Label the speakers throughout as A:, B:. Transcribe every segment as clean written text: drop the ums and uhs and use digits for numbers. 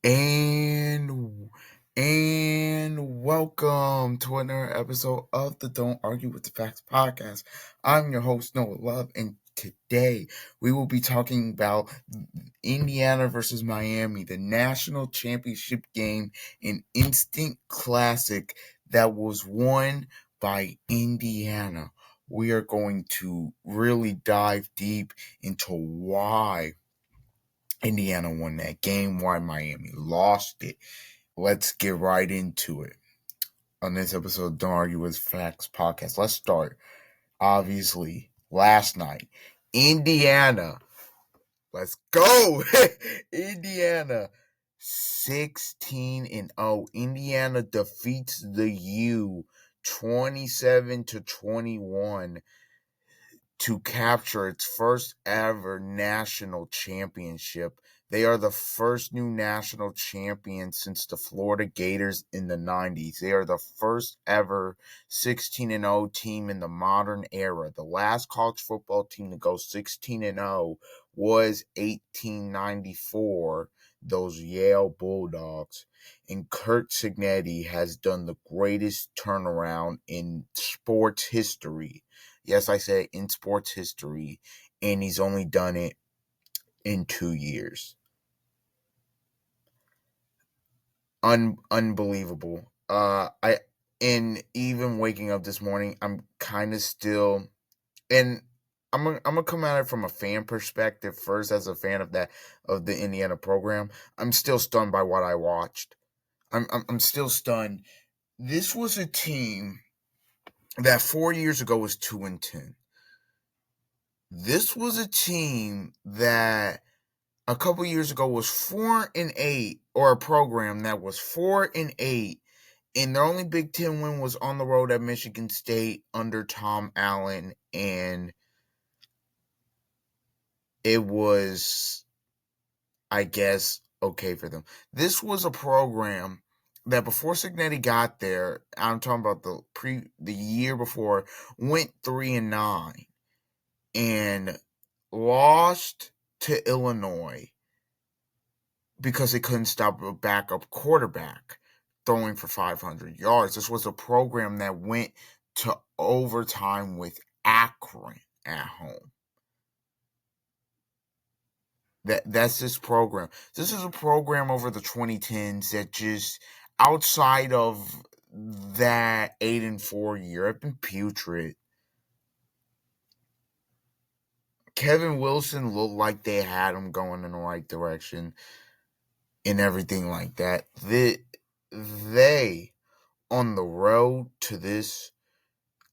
A: And welcome to another episode of the Don't Argue with the Facts podcast. I'm your host Noah Love, and today we will be talking about Indiana versus Miami, the national championship game, an instant classic that was won by Indiana. We are going to really dive deep into why Indiana won that game, why Miami lost it. Let's get right into it. On this episode of Don't Argue with Facts podcast, let's start. Obviously, last night, Indiana. Let's go! Indiana 16-0. Indiana defeats the U 27-21 to capture its first ever national championship. They are the first new national champion since the Florida Gators in the 90s. They are the first ever 16-0 team in the modern era. The last college football team to go 16-0 was 1894, those Yale Bulldogs. And Curt Cignetti has done the greatest turnaround in sports history. Yes, I said in sports history, and he's only done it in 2 years. Unbelievable. And even waking up this morning, I'm kind of still, and I'm gonna come at it from a fan perspective first, as a fan of the Indiana program. I'm still stunned by what I watched. I'm still stunned. This was a team that 4 years ago was 2-10. This was a team that a couple years ago was 4-8, or a program that was 4-8, and their only Big Ten win was on the road at Michigan State under Tom Allen, and it was, I guess, okay for them. This was a program that before Cignetti got there, I'm talking about the year before, went 3-9 and lost to Illinois because they couldn't stop a backup quarterback throwing for 500 yards. This was a program that went to overtime with Akron at home. That's this program. This is a program over the 2010s that just, outside of that 8-4 year, have been putrid. Kevin Wilson looked like they had him going in the right direction and everything like that. They on the road to this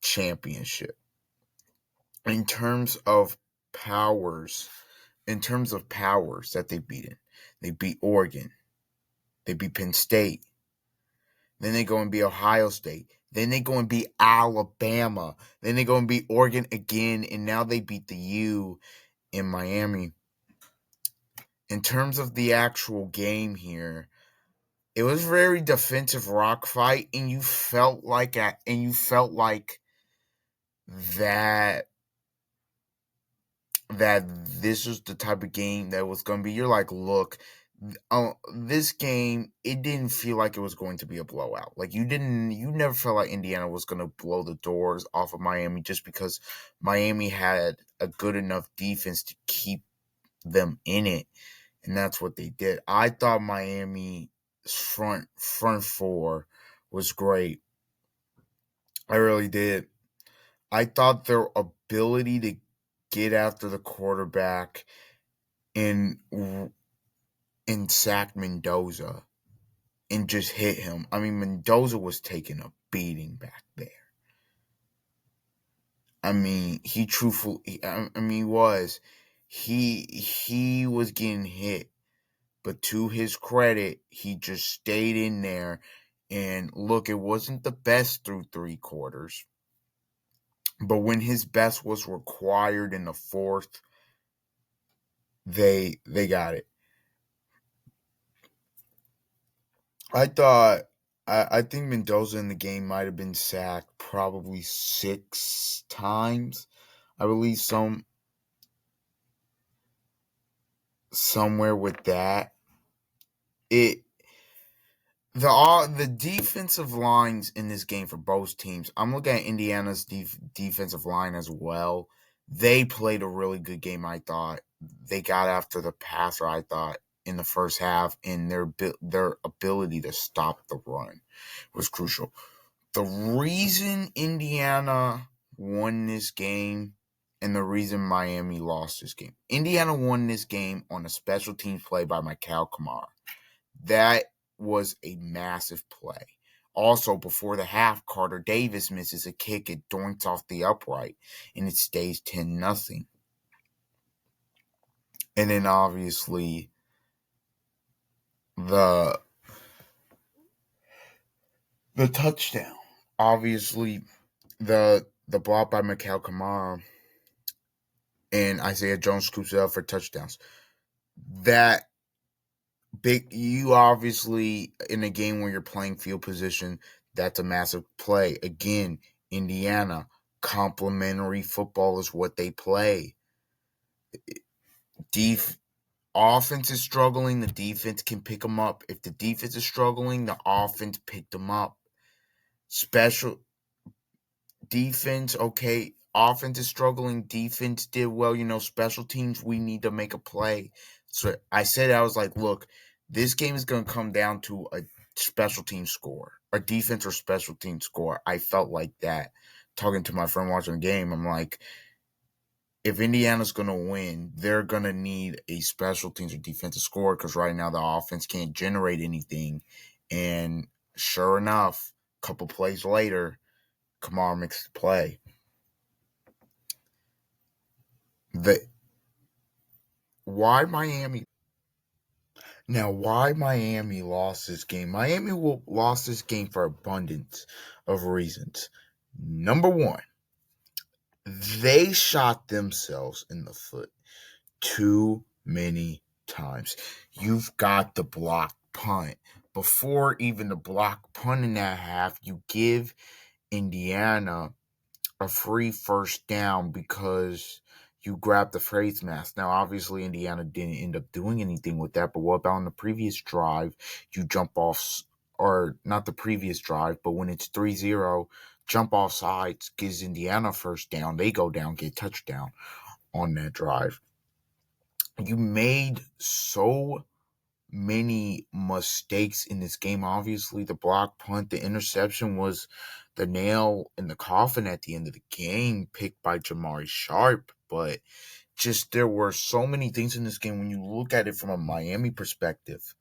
A: championship, in terms of powers, that they beat Oregon, they beat Penn State, then they go and beat Ohio State, then they go and beat Alabama, then they go and beat Oregon again, and now they beat the U in Miami. In terms of the actual game here, it was a very defensive rock fight, and you felt like that this was the type of game that was going to be. You're like, look, this game, it didn't feel like it was going to be a blowout. Like, you never felt like Indiana was going to blow the doors off of Miami, just because Miami had a good enough defense to keep them in it, and that's what they did. I thought Miami's front four was great. I really did. I thought their ability to get after the quarterback and sack Mendoza and just hit him. I mean, Mendoza was taking a beating back there. I mean, he was. He was getting hit, but to his credit, he just stayed in there. And look, it wasn't the best through 3 quarters, but when his best was required in the fourth, they got it. I think Mendoza in the game might have been sacked probably 6 times. I believe somewhere with that. it the defensive lines in this game for both teams. I'm looking at Indiana's defensive line as well. They played a really good game. I thought they got after the passer. I thought in the first half, and their ability to stop the run was crucial. The reason Indiana won this game and the reason Miami lost this game. Indiana won this game on a special teams play by Michael Kamara. That was a massive play. Also, before the half, Carter Davis misses a kick. It doinks off the upright, and it stays 10-0. And then obviously the touchdown. Obviously, the block by Michael Kamara and Isaiah Jones scoops it up for touchdowns. That big, you obviously in a game where you're playing field position, that's a massive play. Again, Indiana, complementary football is what they play. Offense is struggling, the defense can pick them up. If the defense is struggling, the offense picked them up. Special defense, okay. Offense is struggling, defense did well. Special teams, we need to make a play. So I said, I was like, look, this game is going to come down to a special team score, a defense or special team score. I felt like that. Talking to my friend watching the game, I'm like, if Indiana's going to win, they're going to need a special teams or defensive score because right now the offense can't generate anything. And sure enough, a couple plays later, Kamara makes the play. Why Miami lost this game? Miami lost this game for abundance of reasons. Number one, they shot themselves in the foot too many times. You've got the block punt. Before even the block punt in that half, you give Indiana a free first down because you grab the face mask. Now, obviously, Indiana didn't end up doing anything with that, but what about on the previous drive? You jump off, or not the previous drive, but when it's 3-0, jump off sides, gives Indiana first down. They go down, get touchdown on that drive. You made so many mistakes in this game. Obviously, the block punt, the interception was the nail in the coffin at the end of the game, picked by Jamari Sharp. But just there were so many things in this game when you look at it from a Miami perspective.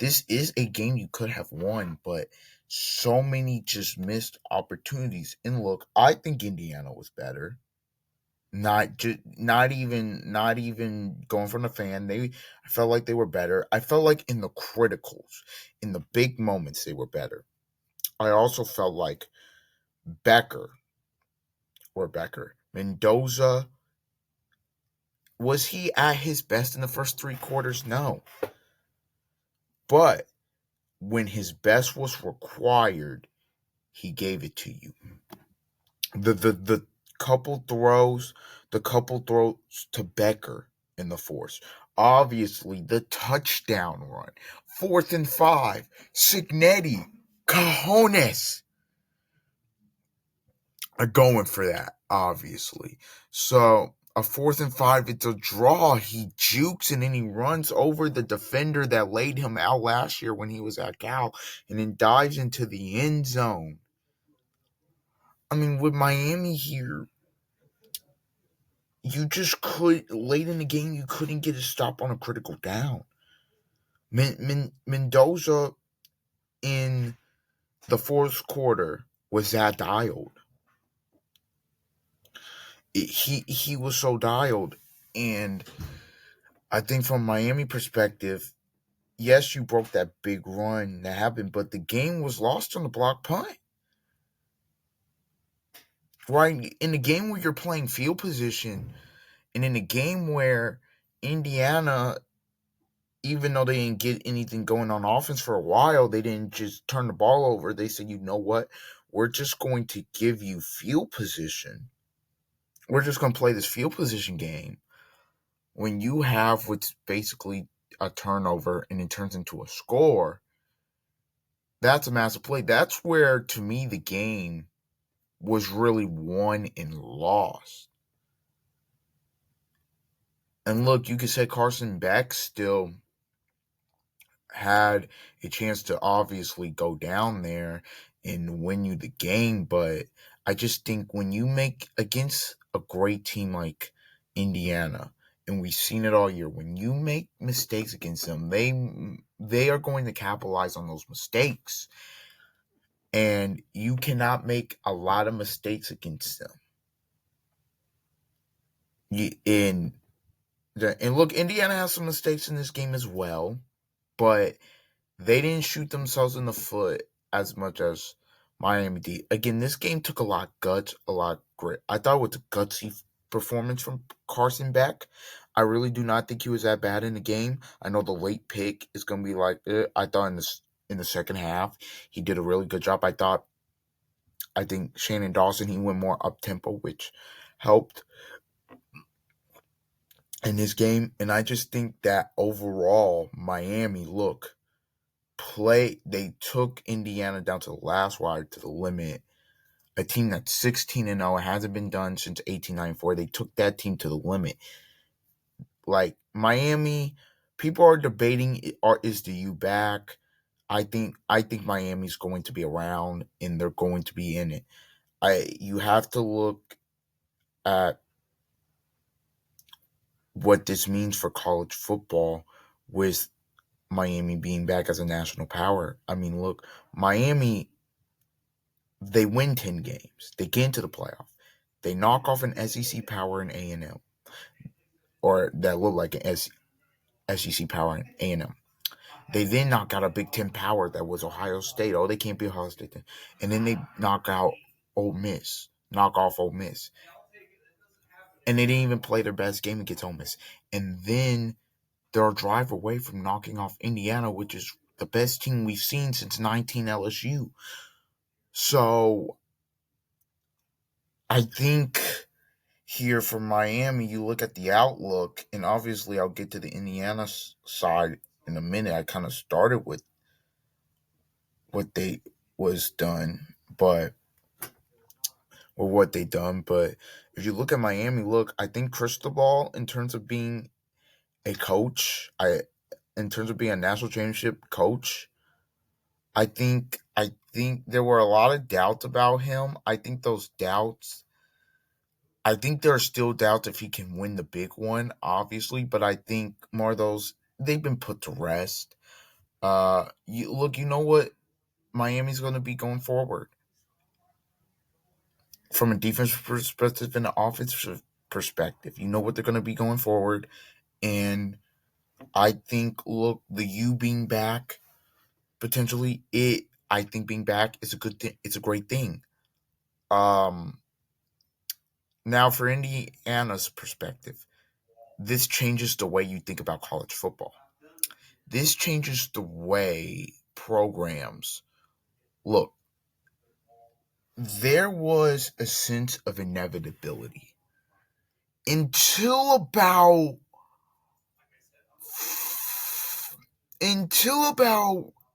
A: This is a game you could have won, but so many just missed opportunities. And look, I think Indiana was better. Not even going from the fan. I felt like they were better. I felt like in the criticals, in the big moments, they were better. I also felt like Becker Mendoza, was he at his best in the first 3 quarters? No. But when his best was required, he gave it to you. The couple throws to Becker in the fourth. Obviously, the touchdown run, 4th and 5, Cignetti, cojones, are going for that, obviously. So a 4th and 5, it's a draw. He jukes and then he runs over the defender that laid him out last year when he was at Cal, and then dives into the end zone. I mean, with Miami here, you just could, late in the game, you couldn't get a stop on a critical down. Mendoza in the fourth quarter was that dialed. He was so dialed, and I think from Miami perspective, yes, you broke that big run that happened, but the game was lost on the block punt. Right? In the game where you're playing field position, and in a game where Indiana, even though they didn't get anything going on offense for a while, they didn't just turn the ball over. They said, you know what? We're just going to give you field position. We're just going to play this field position game. When you have what's basically a turnover and it turns into a score, that's a massive play. That's where, to me, the game was really won and lost. And look, you could say Carson Beck still had a chance to obviously go down there and win you the game, but I just think when you make against a great team like Indiana, and we've seen it all year, when you make mistakes against them, they are going to capitalize on those mistakes, and you cannot make a lot of mistakes against them. And look, Indiana has some mistakes in this game as well, but they didn't shoot themselves in the foot as much as Miami did. Again, this game took a lot of guts, a lot of grit. I thought it was a gutsy performance from Carson Beck. I really do not think he was that bad in the game. I know the late pick is going to be like, I thought in the second half he did a really good job. I think Shannon Dawson, he went more up tempo, which helped in this game. And I just think that overall, Miami, they took Indiana down to the last wire, to the limit. A team that's 16-0, it hasn't been done since 1894. They took that team to the limit. Like Miami, people are debating, is the U back? I think Miami's going to be around and they're going to be in it. You have to look at what this means for college football with Miami being back as a national power. I mean, look, Miami, they win 10 games. They get into the playoff. They knock off an SEC power in A&M, or that look like an SEC power in A&M. They then knock out a Big Ten power that was Ohio State. Oh, they can't be Ohio State. And then they knock off Ole Miss. And they didn't even play their best game against Ole Miss. And then they're a drive away from knocking off Indiana, which is the best team we've seen since 19 LSU. So I think here for Miami, you look at the outlook, and obviously I'll get to the Indiana side in a minute. I kind of started with what they was done, but what they done. But if you look at Miami, I think Cristobal, in terms of being a coach, in terms of being a national championship coach, I think there were a lot of doubts about him. I think there are still doubts if he can win the big one, obviously, but I think more of those, they've been put to rest. You know what Miami's going to be going forward from a defensive perspective and an offensive perspective. You know what they're going to be going forward, and I think the U being back potentially I think being back is a good thing. It's a great thing. Now for Indiana's perspective, this changes the way you think about college football. This changes the way programs look. There was a sense of inevitability until about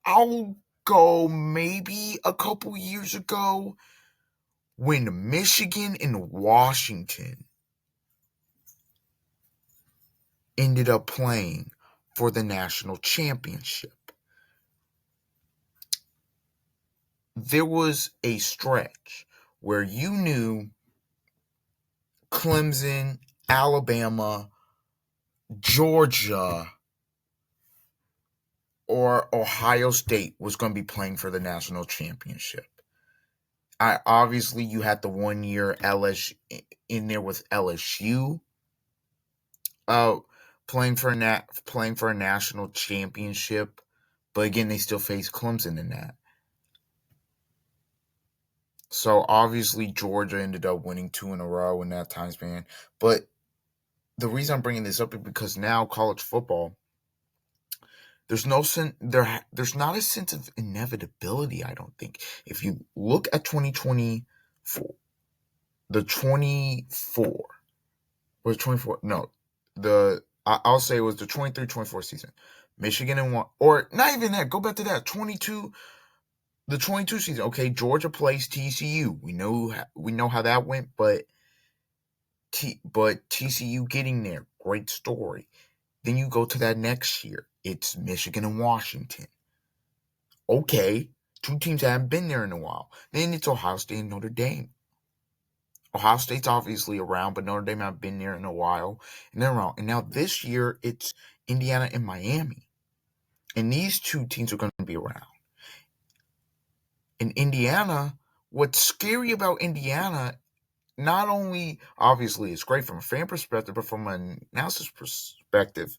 A: I'll go maybe a couple years ago, when Michigan and Washington ended up playing for the national championship. There was a stretch where you knew Clemson, Alabama, Georgia, or Ohio State was going to be playing for the national championship. Obviously, you had the 1 year LSU in there with LSU, playing for a national championship, but again, they still faced Clemson in that. So obviously, Georgia ended up winning 2 in a row in that time span. But the reason I'm bringing this up is because now college football, there's not a sense of inevitability. I don't think. If you look at 2024, the 24 was 24. No, the I'll say it was the 23-24 season. Michigan and one, or not even that. Go back to that 22, the 22 season. Okay, Georgia plays TCU. We know how that went, but TCU getting there, great story. Then you go to that next year. It's Michigan and Washington. Okay, two teams that haven't been there in a while. Then it's Ohio State and Notre Dame. Ohio State's obviously around, but Notre Dame haven't been there in a while, and they're around. And now this year, it's Indiana and Miami. And these two teams are going to be around. In Indiana, what's scary about Indiana, not only obviously it's great from a fan perspective, but from an analysis perspective,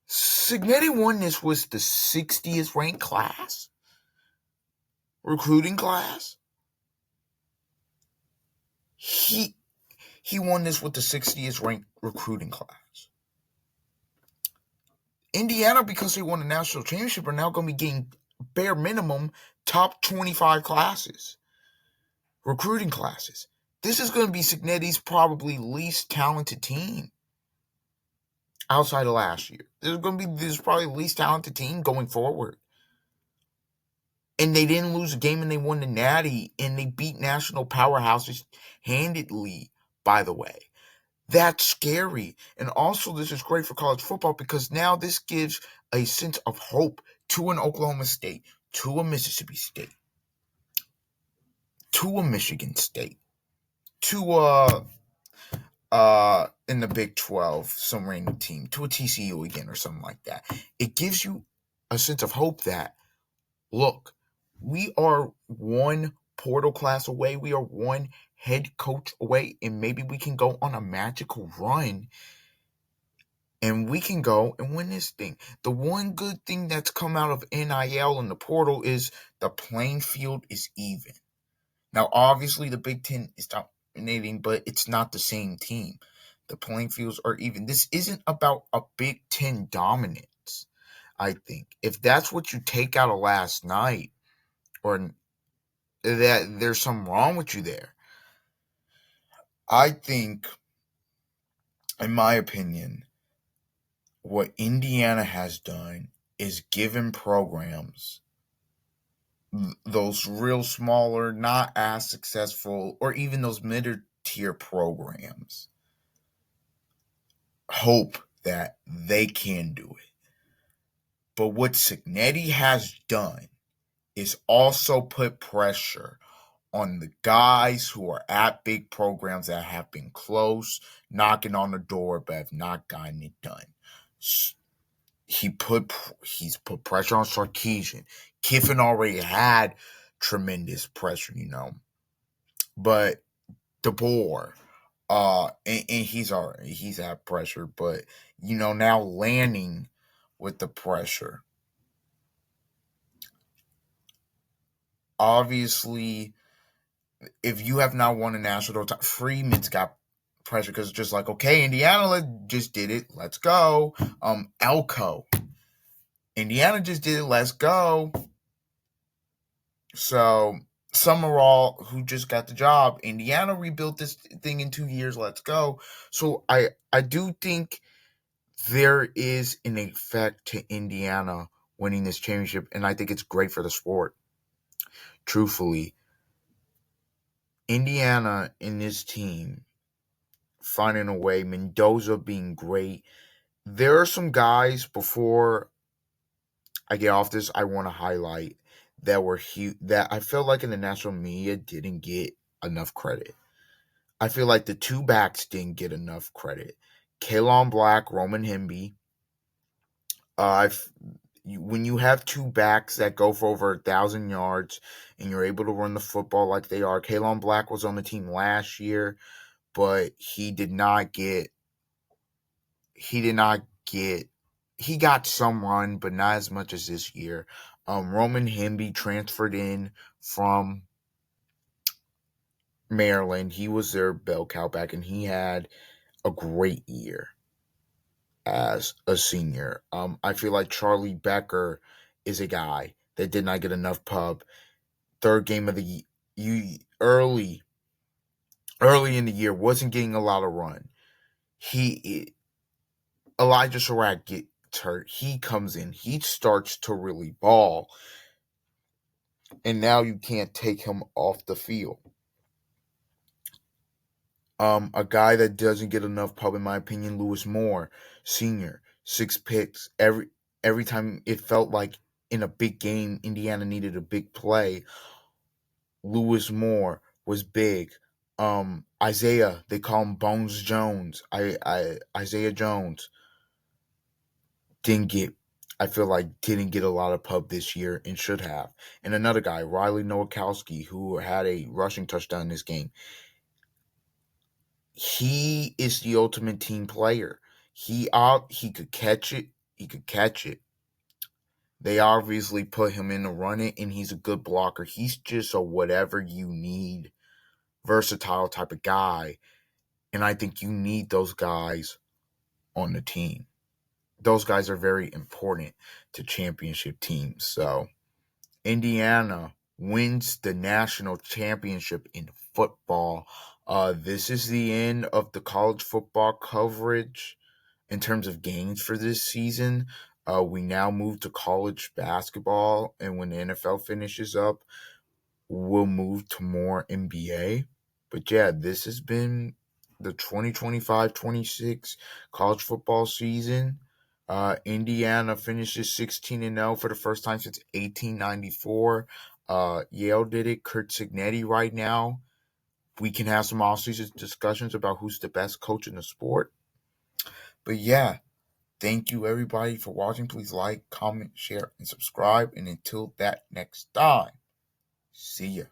A: Cignetti won this was the 60th ranked class, recruiting class. He won this with the 60th ranked recruiting class. Indiana, because they won the national championship, are now going to be getting bare minimum top 25 classes, recruiting classes. This is going to be Cignetti's probably least talented team outside of last year. This is probably the least talented team going forward. And they didn't lose a game, and they won the Natty, and they beat national powerhouses handedly, by the way. That's scary. And also, this is great for college football because now this gives a sense of hope to an Oklahoma State, to a Mississippi State, to a Michigan State, to in the Big 12, some random team, to a TCU again or something like that. It gives you a sense of hope that, look, we are one portal class away. We are one head coach away, and maybe we can go on a magical run and we can go and win this thing. The one good thing that's come out of NIL and the portal is the playing field is even. Now, obviously, the Big Ten is dominating, but it's not the same team. The playing fields are even. This isn't about a Big Ten dominance, I think. If that's what you take out of last night, or that there's something wrong with you there. I think, in my opinion, what Indiana has done is given programs, those real smaller, not as successful, or even those mid-tier programs, hope that they can do it. But what Cignetti has done is also put pressure on the guys who are at big programs that have been close, knocking on the door, but have not gotten it done. He's put pressure on Sarkisian. Kiffin already had tremendous pressure, but DeBoer, and he's had pressure, but now Lanning with the pressure. Obviously, if you have not won a national title, Freeman's got pressure because it's just like, okay, Indiana just did it. Let's go. Elko. Indiana just did it. Let's go. So, Summerall, who just got the job, Indiana rebuilt this thing in 2 years. Let's go. So, I do think there is an effect to Indiana winning this championship, and I think it's great for the sport. Truthfully, Indiana in this team finding a way, Mendoza being great. There are some guys before I get off this I want to highlight that were huge, that I feel like in the national media didn't get enough credit. I feel like the two backs didn't get enough credit. Kalon Black, Roman Hemby. When you have two backs that go for over 1,000 yards and you're able to run the football like they are, Kalon Black was on the team last year, but he got some run, but not as much as this year. Roman Hemby transferred in from Maryland. He was their bell cow back, and he had a great year as a senior. I feel like Charlie Becker is a guy that did not get enough pub. Third game of the early in the year, wasn't getting a lot of run. Elijah Sherratt gets hurt. He comes in. He starts to really ball. And now you can't take him off the field. A guy that doesn't get enough pub, in my opinion, Lewis Moore, Sr., 6 picks. Every time it felt like in a big game, Indiana needed a big play. Lewis Moore was big. Isaiah, they call him Bones Jones. Isaiah Jones I feel like didn't get a lot of pub this year and should have. And another guy, Riley Nowakowski, who had a rushing touchdown in this game. He is the ultimate team player. He could catch it. He could catch it. They obviously put him in to run it, and he's a good blocker. He's just a whatever you need, versatile type of guy. And I think you need those guys on the team. Those guys are very important to championship teams. So Indiana wins the national championship in football. This is the end of the college football coverage in terms of games for this season. We now move to college basketball, and when the NFL finishes up, we'll move to more NBA. But yeah, this has been the 2025-26 college football season. Indiana finishes 16-0 for the first time since 1894. Yale did it. Curt Cignetti right now. We can have some off-season discussions about who's the best coach in the sport. But yeah, thank you everybody for watching. Please like, comment, share, and subscribe. And until that next time, see ya.